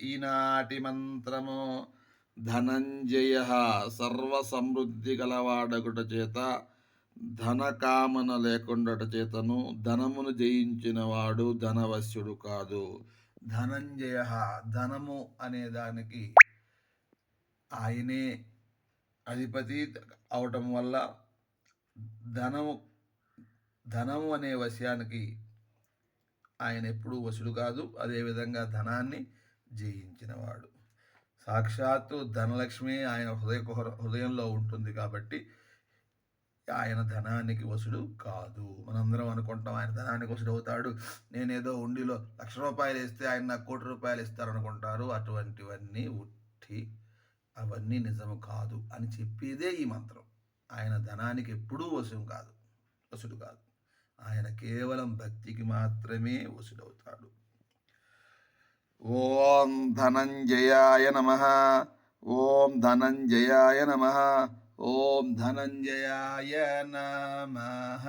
ఈనాటి మంత్రము. ధనంజయ సర్వ సమృద్ధి గలవాడగుట చేత ధనకామన లేకుండట చేతను ధనమును జయించిన వాడు ధనవశ్యుడు కాదు. ధనంజయ, ధనము అనే దానికి ఆయనే అధిపతి అవటం వల్ల ధనము ధనము అనే వశ్యానికి ఆయన ఎప్పుడూ వశుడు కాదు. అదేవిధంగా ధనాన్ని జయించినవాడు. సాక్షాత్తు ధనలక్ష్మి ఆయన హృదయంలో ఉంటుంది కాబట్టి ఆయన ధనానికి వశుడు కాదు. మనందరం అనుకుంటాం ఆయన ధనానికి వశుడు అవుతాడు, నేనేదో ఉండిలో ₹1,00,000 వేస్తే ఆయన నాకు ₹1,00,00,000 ఇస్తారనుకుంటారు. అటువంటివన్నీ ఉట్టి, అవన్నీ నిజము కాదు అని చెప్పేదే ఈ మంత్రం. ఆయన ధనానికి ఎప్పుడూ వశుడు కాదు. ఆయన కేవలం భక్తికి మాత్రమే వశుడవుతాడు. ఓం ధనంజయాయ నమః. ఓం ధనంజయాయ నమః. ఓం ధనంజయాయ నమః.